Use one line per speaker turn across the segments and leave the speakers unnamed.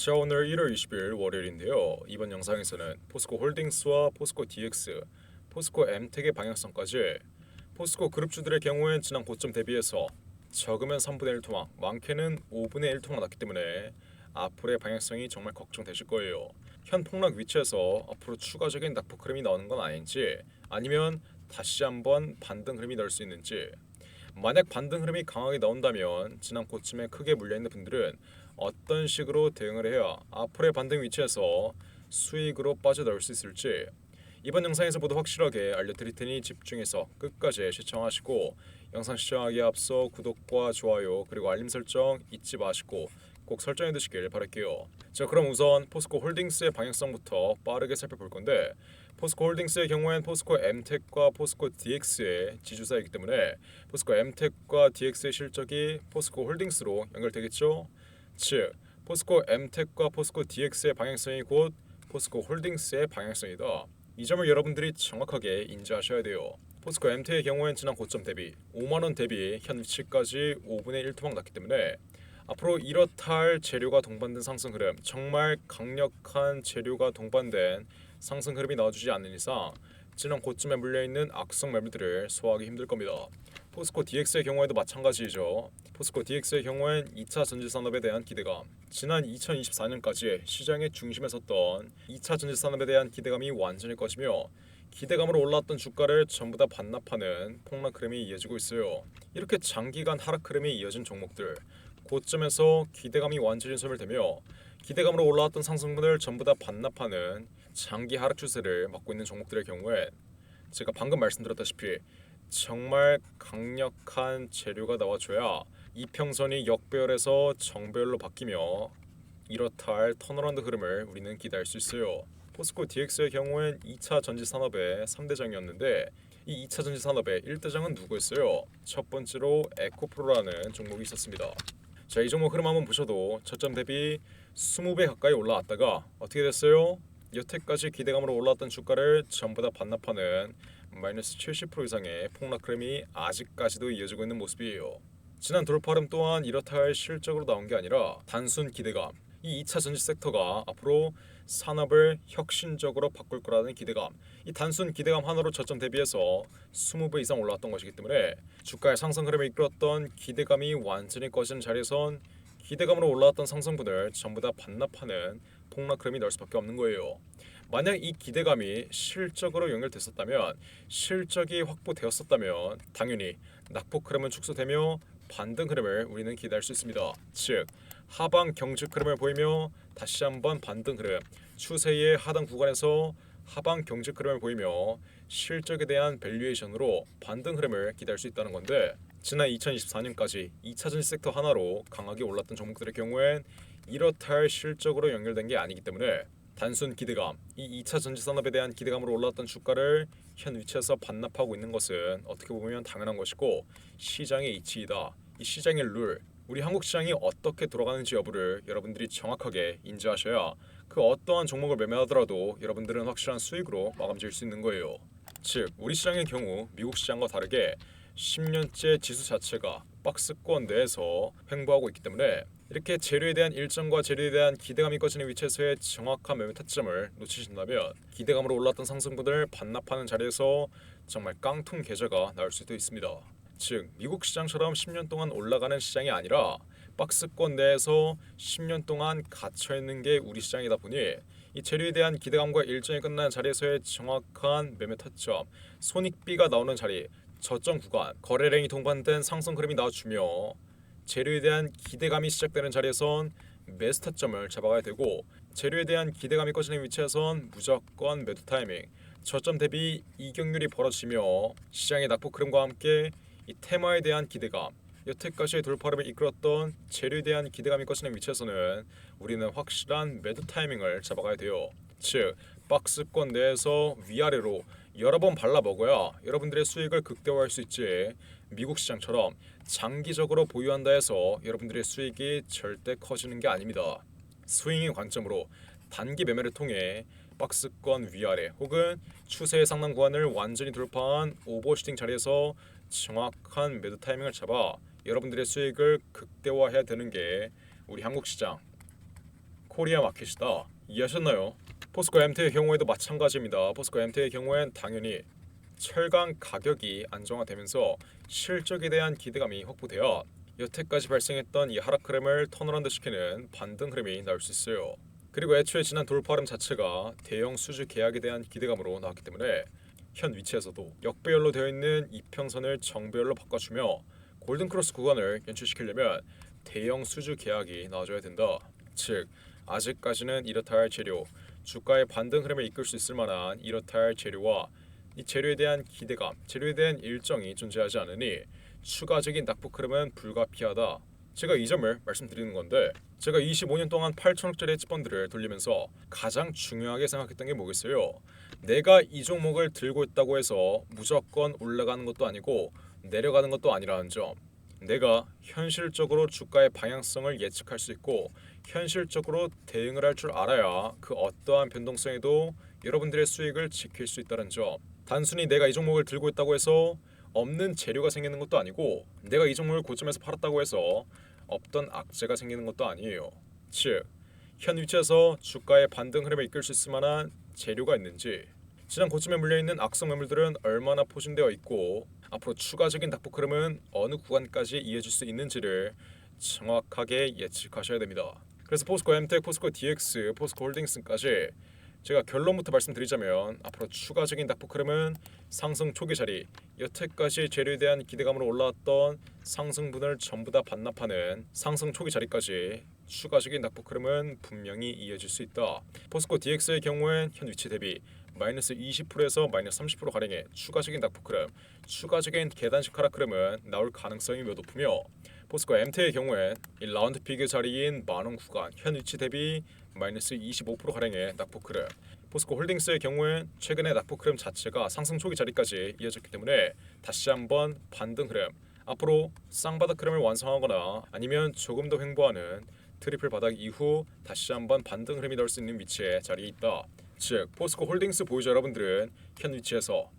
자, 오늘 1월 20일 월요일인데요. 이번 영상에서는 포스코 홀딩스와 포스코 DX, 포스코 엠텍의 방향성까지 포스코 그룹주들의 경우엔 지난 고점 대비해서 적으면 3분의 1 토막, 많게는 5분의 1 토막 났기 때문에 앞으로의 방향성이 정말 걱정되실 거예요. 현 폭락 위치에서 앞으로 추가적인 낙폭 흐름이 나오는 건 아닌지, 아니면 다시 한번 반등 흐름이 나올 수 있는지. 만약 반등 흐름이 강하게 나온다면 지난 고점에 크게 물려있는 분들은 어떤 식으로 대응을 해야 앞으로의 반등 위치에서 수익으로 빠져나올 수 있을지 이번 영상에서 모두 확실하게 알려드릴 테니 집중해서 끝까지 시청하시고, 영상 시청하기에 앞서 구독과 좋아요 그리고 알림 설정 잊지 마시고 꼭 설정해 두시길 바랄게요. 자, 그럼 우선 포스코 홀딩스의 방향성부터 빠르게 살펴볼 건데, 포스코 홀딩스의 경우엔 포스코 엠텍과 포스코 DX의 지주사이기 때문에 포스코 엠텍과 DX의 실적이 포스코 홀딩스로 연결되겠죠. 즉, 포스코 엠텍과 포스코 DX의 방향성이 곧 포스코 홀딩스의 방향성이다. 이 점을 여러분들이 정확하게 인지하셔야 돼요. 포스코 엠텍의 경우엔 지난 고점 대비 5만원 대비 현 위치까지 5분의 1 토막 났기 때문에 앞으로 이렇다 할 재료가 동반된 상승 흐름, 정말 강력한 재료가 동반된 상승 흐름이 나와주지 않는 이상 지난 고점에 물려있는 악성 매물들을 소화하기 힘들 겁니다. 포스코 DX의 경우에도 마찬가지이죠. 포스코 DX의 경우엔 2차 전지산업에 대한 기대감, 지난 2024년까지 시장의 중심에 섰던 2차 전지산업에 대한 기대감이 완전히 꺼지며 기대감으로 올라왔던 주가를 전부 다 반납하는 폭락 흐름이 이어지고 있어요. 이렇게 장기간 하락 흐름이 이어진 종목들, 고점에서 기대감이 완전히 소멸되며 기대감으로 올라왔던 상승분을 전부 다 반납하는 장기 하락 추세를 맞고 있는 종목들의 경우에 제가 방금 말씀드렸다시피 정말 강력한 재료가 나와줘야 이평선이 역배열에서 정배열로 바뀌며 이렇다 할 턴어라운드 흐름을 우리는 기대할 수 있어요. 포스코 DX의 경우엔 2차 전지산업의 3대장이었는데 이 2차 전지산업의 1대장은 누구였어요? 첫 번째로 에코프로라는 종목이 있었습니다. 자, 이 종목 흐름 한번 보셔도 저점 대비 20배 가까이 올라왔다가 어떻게 됐어요? 여태까지 기대감으로 올라왔던 주가를 전부 다 반납하는 마이너스 70% 이상의 폭락 흐름이 아직까지도 이어지고 있는 모습이에요. 지난 돌파 흐름 또한 이렇다 할 실적으로 나온 게 아니라 단순 기대감, 이 2차 전지 섹터가 앞으로 산업을 혁신적으로 바꿀 거라는 기대감, 이 단순 기대감 하나로 저점 대비해서 20배 이상 올라왔던 것이기 때문에 주가의 상승 흐름을 이끌었던 기대감이 완전히 꺼지는 자리에선 기대감으로 올라왔던 상승분을 전부 다 반납하는 폭락 흐름이 나올 수밖에 없는 거예요. 만약 이 기대감이 실적으로 연결됐었다면, 실적이 확보되었었다면 당연히 낙폭 흐름은 축소되며 반등 흐름을 우리는 기대할 수 있습니다. 즉, 하방 경직 흐름을 보이며 다시 한번 반등 흐름, 추세의 하단 구간에서 하방 경직 흐름을 보이며 실적에 대한 밸류에이션으로 반등 흐름을 기대할 수 있다는 건데, 지난 2024년까지 2차 전지 섹터 하나로 강하게 올랐던 종목들의 경우엔 이렇다 할 실적으로 연결된 게 아니기 때문에 단순 기대감, 이 2차 전지 산업에 대한 기대감으로 올랐던 주가를 현 위치에서 반납하고 있는 것은 어떻게 보면 당연한 것이고 시장의 이치이다. 이 시장의 룰, 우리 한국 시장이 어떻게 돌아가는지 여부를 여러분들이 정확하게 인지하셔야 그 어떠한 종목을 매매하더라도 여러분들은 확실한 수익으로 마감 지을 수 있는 거예요. 즉, 우리 시장의 경우 미국 시장과 다르게 10년째 지수 자체가 박스권 내에서 횡보하고 있기 때문에 이렇게 재료에 대한 일정과 재료에 대한 기대감이 꺼지는 위치에서의 정확한 매매 타점을 놓치신다면 기대감으로 올랐던 상승분을 반납하는 자리에서 정말 깡통 계좌가 나올 수도 있습니다. 즉, 미국 시장처럼 10년 동안 올라가는 시장이 아니라 박스권 내에서 10년 동안 갇혀있는 게 우리 시장이다 보니 이 재료에 대한 기대감과 일정이 끝나는 자리에서의 정확한 매매 타점, 손익비가 나오는 자리, 저점 구간, 거래량이 동반된 상승 흐름이 나와주며 재료에 대한 기대감이 시작되는 자리에선 매수 타점을 잡아가야 되고, 재료에 대한 기대감이 꺼지는 위치에선 무조건 매도 타이밍, 저점 대비 이격률이 벌어지며 시장의 낙폭 흐름과 함께 이 테마에 대한 기대감, 여태까지의 돌파름을 이끌었던 재료에 대한 기대감이 꺼지는 위치에서는 우리는 확실한 매도 타이밍을 잡아가야 돼요. 즉, 박스권 내에서 위아래로 여러 번 발라 먹어야 여러분들의 수익을 극대화할 수 있지, 미국 시장처럼 장기적으로 보유한다 해서 여러분들의 수익이 절대 커지는 게 아닙니다. 스윙의 관점으로 단기 매매를 통해 박스권 위아래 혹은 추세의 상단 구간을 완전히 돌파한 오버슈팅 자리에서 정확한 매도 타이밍을 잡아 여러분들의 수익을 극대화해야 되는 게 우리 한국 시장, 코리아 마켓이다. 이해하셨나요? 포스코 MT의 경우에도 마찬가지입니다. 포스코 MT의 경우엔 당연히 철강 가격이 안정화되면서 실적에 대한 기대감이 확보되어 여태까지 발생했던 이 하락 흐름을 턴어라운드 시키는 반등 흐름이 나올 수 있어요. 그리고 애초에 지난 돌파 흐름 자체가 대형 수주 계약에 대한 기대감으로 나왔기 때문에 현 위치에서도 역배열로 되어 있는 이평선을 정배열로 바꿔주며 골든크로스 구간을 연출시키려면 대형 수주 계약이 나와줘야 된다. 즉 아직까지는 이렇다 할 재료, 주가의 반등 흐름을 이끌 수 있을 만한 이렇다 할 재료와 이 재료에 대한 기대감, 재료에 대한 일정이 존재하지 않으니 추가적인 낙폭 흐름은 불가피하다. 제가 이 점을 말씀드리는 건데, 제가 25년 동안 8천억짜리 헤지펀드를 돌리면서 가장 중요하게 생각했던 게 뭐겠어요? 내가 이 종목을 들고 있다고 해서 무조건 올라가는 것도 아니고 내려가는 것도 아니라는 점. 내가 현실적으로 주가의 방향성을 예측할 수 있고 현실적으로 대응을 할 줄 알아야 그 어떠한 변동성에도 여러분들의 수익을 지킬 수 있다는 점. 단순히 내가 이 종목을 들고 있다고 해서 없는 재료가 생기는 것도 아니고 내가 이 종목을 고점에서 팔았다고 해서 없던 악재가 생기는 것도 아니에요. 즉, 현 위치에서 주가의 반등 흐름을 이끌 수 있을 만한 재료가 있는지, 지난 고점에 물려있는 악성 매물들은 얼마나 포진되어 있고 앞으로 추가적인 낙폭 흐름은 어느 구간까지 이어질 수 있는지를 정확하게 예측하셔야 됩니다. 그래서 포스코 MTEC, 포스코 DX, 포스코 홀딩스까지 제가 결론부터 말씀드리자면 앞으로 추가적인 낙폭 흐름은 상승 초기 자리, 여태까지 재료에 대한 기대감으로 올라왔던 상승분을 전부 다 반납하는 상승 초기 자리까지 추가적인 낙폭 흐름은 분명히 이어질 수 있다. 포스코 DX의 경우엔 현 위치 대비 마이너스 20%에서 마이너스 30% 가량의 추가적인 낙폭 흐름, 추가적인 계단식 하락 흐름은 나올 가능성이 매우 높으며 포스코 MT의 경우엔 이 라운드 피그 자리인 만원 구간 현 위치 대비 마이너스 25% 가량의 낙폭 흐름, 포스코 홀딩스의 경우엔 최근의 낙폭 흐름 자체가 상승 초기 자리까지 이어졌기 때문에 다시 한번 반등 흐름, 앞으로 쌍바닥 흐름을 완성하거나 아니면 조금 더 횡보하는 트리플 바닥 이후 다시 한번 반등 흐름이 나올 수 있는 위치에 자리에 있다. 즉 포스코 홀딩스 보유자 여러분들은 현 위치에서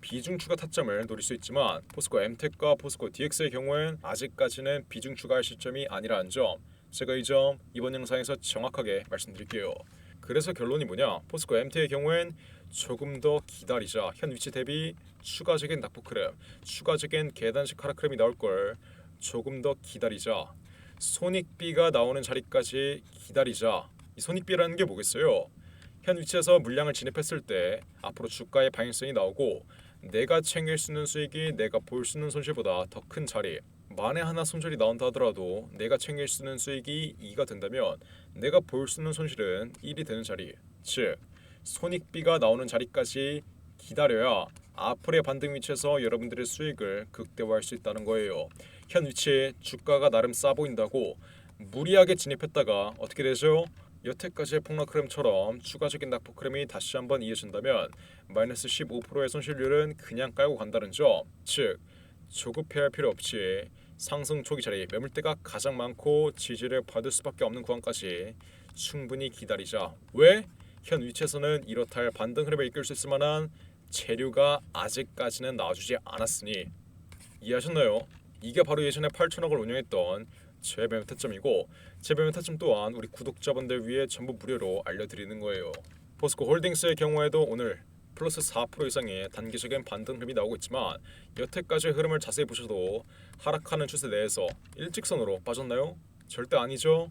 비중 추가 타점을 노릴 수 있지만 포스코 MTEC과 포스코 DX의 경우엔 아직까지는 비중 추가할 시점이 아니라는 점, 제가 이 점 이번 영상에서 정확하게 말씀드릴게요. 그래서 결론이 뭐냐? 포스코 MT의 경우엔 조금 더 기다리자. 현 위치 대비 추가적인 낙폭 흐름, 추가적인 계단식 하락 흐름이 나올 걸 조금 더 기다리자. 손익비가 나오는 자리까지 기다리자. 이 손익비라는 게 뭐겠어요? 현 위치에서 물량을 진입했을 때 앞으로 주가의 방향성이 나오고 내가 챙길 수 있는 수익이 내가 볼 수 있는 손실보다 더 큰 자리, 만에 하나 손실이 나온다 하더라도 내가 챙길 수 있는 수익이 2가 된다면 내가 볼 수 있는 손실은 1이 되는 자리, 즉 손익비가 나오는 자리까지 기다려야 앞으로의 반등 위치에서 여러분들의 수익을 극대화할 수 있다는 거예요. 현 위치에 주가가 나름 싸 보인다고 무리하게 진입했다가 어떻게 되죠? 여태까지의 폭락 흐름처럼 추가적인 낙폭 흐름이 다시 한번 이어진다면 마이너스 15%의 손실률은 그냥 깔고 간다는 점, 즉 조급해할 필요 없이 상승 초기 자리 매물대가 가장 많고 지지를 받을 수밖에 없는 구간까지 충분히 기다리자. 왜? 현 위치에서는 이렇다 할 반등 흐름을 이끌 수 있을 만한 재료가 아직까지는 나와주지 않았으니. 이해하셨나요? 이게 바로 예전에 8천억을 운영했던 제 매매 타점이고, 제 매매 타점 또한 우리 구독자분들 위해 전부 무료로 알려드리는 거예요. 포스코 홀딩스의 경우에도 오늘 플러스 4% 이상의 단기적인 반등 흐름이 나오고 있지만 여태까지의 흐름을 자세히 보셔도 하락하는 추세 내에서 일직선으로 빠졌나요? 절대 아니죠.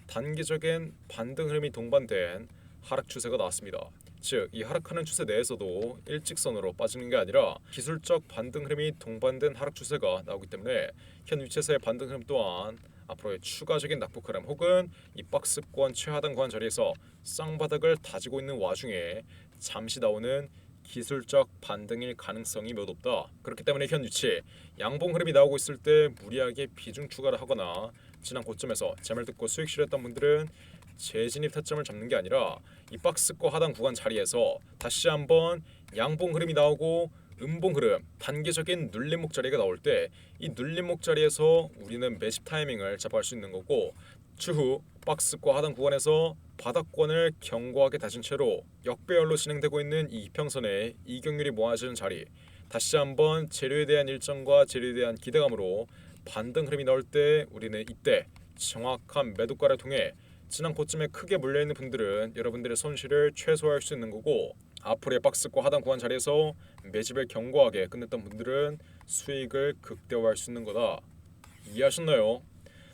단기적인 반등 흐름이 동반된 하락 추세가 나왔습니다. 즉, 이 하락하는 추세 내에서도 일직선으로 빠지는 게 아니라 기술적 반등 흐름이 동반된 하락 추세가 나오기 때문에 현 위치에서의 반등 흐름 또한 앞으로의 추가적인 낙폭 흐름 혹은 이 박스권 최하단 구간 자리에서 쌍바닥을 다지고 있는 와중에 잠시 나오는 기술적 반등일 가능성이 매우 높다. 그렇기 때문에 현 위치 양봉 흐름이 나오고 있을 때 무리하게 비중 추가를 하거나 지난 고점에서 제 말 듣고 수익 실현했던 분들은 재진입 타점을 잡는 게 아니라 이 박스권 하단 구간 자리에서 다시 한번 양봉 흐름이 나오고 음봉 흐름, 단기적인 눌림목 자리가 나올 때 이 눌림목 자리에서 우리는 매집 타이밍을 잡아갈 수 있는 거고, 추후 박스권 하단 구간에서 바닥권을 견고하게 다진 채로 역배열로 진행되고 있는 이 이평선의 이격률이 모아지는 자리, 다시 한번 재료에 대한 일정과 재료에 대한 기대감으로 반등 흐름이 나올 때 우리는 이때 정확한 매도가를 통해 지난 고점에 크게 물려있는 분들은 여러분들의 손실을 최소화할 수 있는 거고, 앞으로의 박스권 하단 구간 자리에서 매집을 견고하게 끝냈던 분들은 수익을 극대화할 수 있는 거다. 이해하셨나요?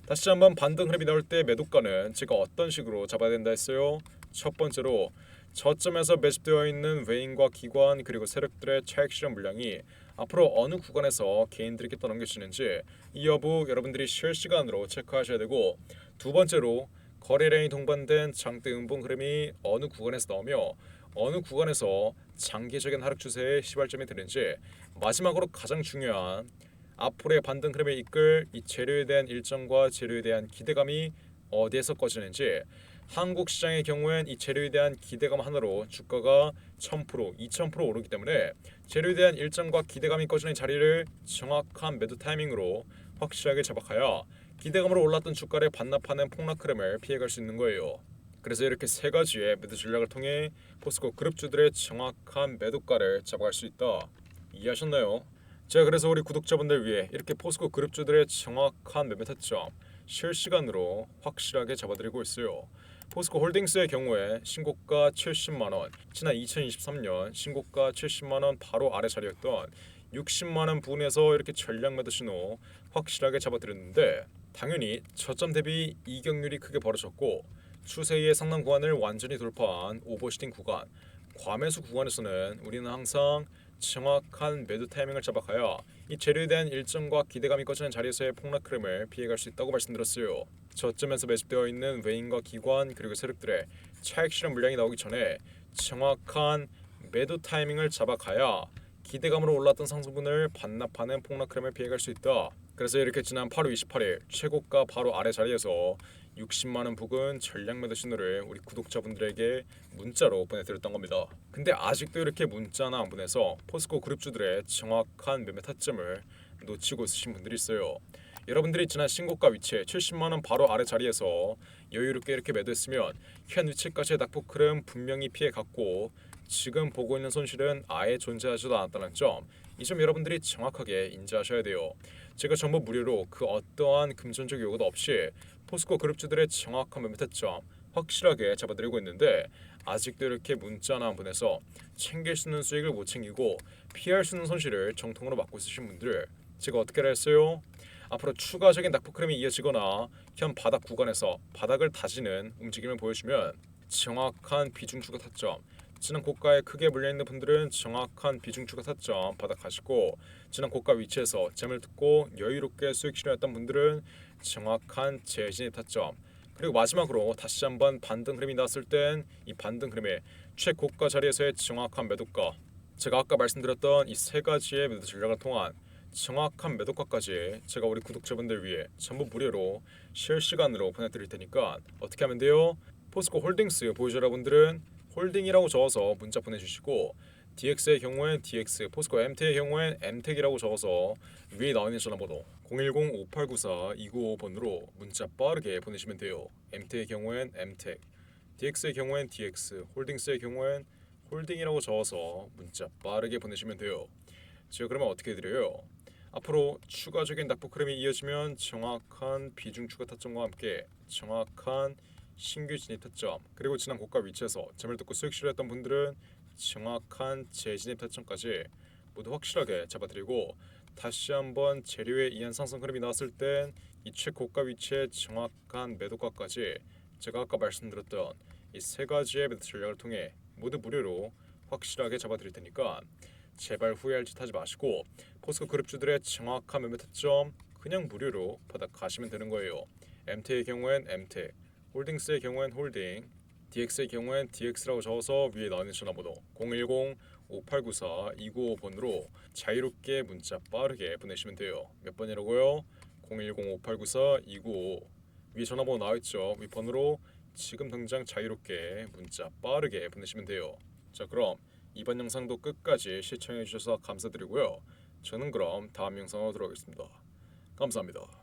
다시 한번 반등 흐름이 나올 때 매도가는 제가 어떤 식으로 잡아야 된다 했어요? 첫 번째로 저점에서 매집되어 있는 외인과 기관 그리고 세력들의 차익 실현 물량이 앞으로 어느 구간에서 개인들에게 떠넘겨지는지 이 여부 여러분들이 실시간으로 체크하셔야 되고, 두 번째로 거래량이 동반된 장대 음봉 흐름이 어느 구간에서 나오며 어느 구간에서 장기적인 하락 추세의 시발점이 되는지, 마지막으로 가장 중요한 앞으로의 반등 흐름을 이끌 이 재료에 대한 일정과 재료에 대한 기대감이 어디에서 꺼지는지, 한국 시장의 경우엔 이 재료에 대한 기대감 하나로 주가가 1000%, 2000% 오르기 때문에 재료에 대한 일정과 기대감이 꺼지는 자리를 정확한 매도 타이밍으로 확실하게 잡아가야 기대감으로 올랐던 주가를 반납하는 폭락 흐름을 피해갈 수 있는 거예요. 그래서 이렇게 세 가지의 매도 전략을 통해 포스코 그룹주들의 정확한 매도가를 잡아갈 수 있다. 이해하셨나요? 제가 그래서 우리 구독자분들 위해 이렇게 포스코 그룹주들의 정확한 매매 타점 실시간으로 확실하게 잡아드리고 있어요. 포스코 홀딩스의 경우에 신고가 70만원, 지난 2023년 신고가 70만원 바로 아래 자리였던 60만원 부근에서 이렇게 전략 매도 신호 확실하게 잡아드렸는데, 당연히 저점 대비 이격률이 크게 벌어졌고 추세의 상단 구간을 완전히 돌파한 오버슈팅 구간, 과매수 구간에서는 우리는 항상 정확한 매도 타이밍을 잡아가야 이 재료에 대한 일정과 기대감이 꺼지는 자리에서의 폭락 흐름을 피해갈 수 있다고 말씀드렸어요. 저점에서 매집되어 있는 외인과 기관 그리고 세력들의 차익 실현 물량이 나오기 전에 정확한 매도 타이밍을 잡아가야 기대감으로 올랐던 상승분을 반납하는 폭락 흐름을 피해갈 수 있다. 그래서 이렇게 지난 8월 28일 최고가 바로 아래 자리에서 60만원 부근 전략 매도 신호를 우리 구독자분들에게 문자로 보내드렸던 겁니다. 근데 아직도 이렇게 문자나 안 보내서 포스코 그룹주들의 정확한 매매 타점을 놓치고 있으신 분들이 있어요. 여러분들이 지난 신고가 위치에 70만원 바로 아래 자리에서 여유롭게 이렇게 매도했으면 현 위치까지의 낙폭 흐름 분명히 피해갔고 지금 보고 있는 손실은 아예 존재하지도 않았다는 점, 이 점 여러분들이 정확하게 인지하셔야 돼요. 제가 전부 무료로 그 어떠한 금전적 요구도 없이 포스코 그룹주들의 정확한 매매 타점 확실하게 잡아드리고 있는데, 아직도 이렇게 문자나 안 보내서 챙길 수 있는 수익을 못 챙기고 피할 수 있는 손실을 정통으로 맡고 있으신 분들, 제가 어떻게 해야 했어요? 앞으로 추가적인 낙폭 흐름이 이어지거나 현 바닥 구간에서 바닥을 다지는 움직임을 보여주면 정확한 비중 추가 타점, 지난 고가에 크게 물려있는 분들은 정확한 비중 추가 타점 바닥하시고, 지난 고가 위치에서 재물 듣고 여유롭게 수익 실현했던 분들은 정확한 재진입 타점, 그리고 마지막으로 다시 한번 반등 흐름이 나왔을 땐 이 반등 흐름의 최고가 자리에서의 정확한 매도가, 제가 아까 말씀드렸던 이 세 가지의 매도 전략을 통한 정확한 매도가까지 제가 우리 구독자분들 위해 전부 무료로 실시간으로 보내드릴 테니까 어떻게 하면 돼요? 포스코 홀딩스 보유자분들은 홀딩이라고 적어서 문자 보내주시고, DX의 경우엔 DX, 포스코 MT의 경우엔 MT이라고 적어서 위에 나와 있는 전화번호 010-5894-295번으로 문자 빠르게 보내시면 돼요. MT의 경우엔 MT, DX의 경우엔 DX, 홀딩스의 경우엔 홀딩이라고 적어서 문자 빠르게 보내시면 돼요. 제가 그러면 어떻게 해드려요? 앞으로 추가적인 낙폭 흐름이 이어지면 정확한 비중 추가 타점과 함께 정확한 신규 진입 타점, 그리고 지난 고가 위치에서 재물 듣고 수익 실현했던 분들은 정확한 재진입 타점까지 모두 확실하게 잡아드리고, 다시 한번 재료에 의한 상승 흐름이 나왔을 땐 이 최고가 위치의 정확한 매도가까지 제가 아까 말씀드렸던 이 세 가지의 매도 전략을 통해 모두 무료로 확실하게 잡아드릴 테니까 제발 후회할 짓 하지 마시고 포스코 그룹주들의 정확한 매매 타점 그냥 무료로 받아가시면 되는 거예요. MT의 경우엔 MT, 홀딩스의 경우엔 홀딩, DX의 경우엔 DX라고 적어서 위에 나오는 전화번호 010-5894-295번으로 자유롭게 문자 빠르게 보내시면 돼요. 몇 번이라고요? 010-5894-295. 위에 전화번호 나와있죠? 위 번호로 지금 당장 자유롭게 문자 빠르게 보내시면 돼요. 자, 그럼 이번 영상도 끝까지 시청해주셔서 감사드리고요. 저는 그럼 다음 영상으로 돌아오겠습니다. 감사합니다.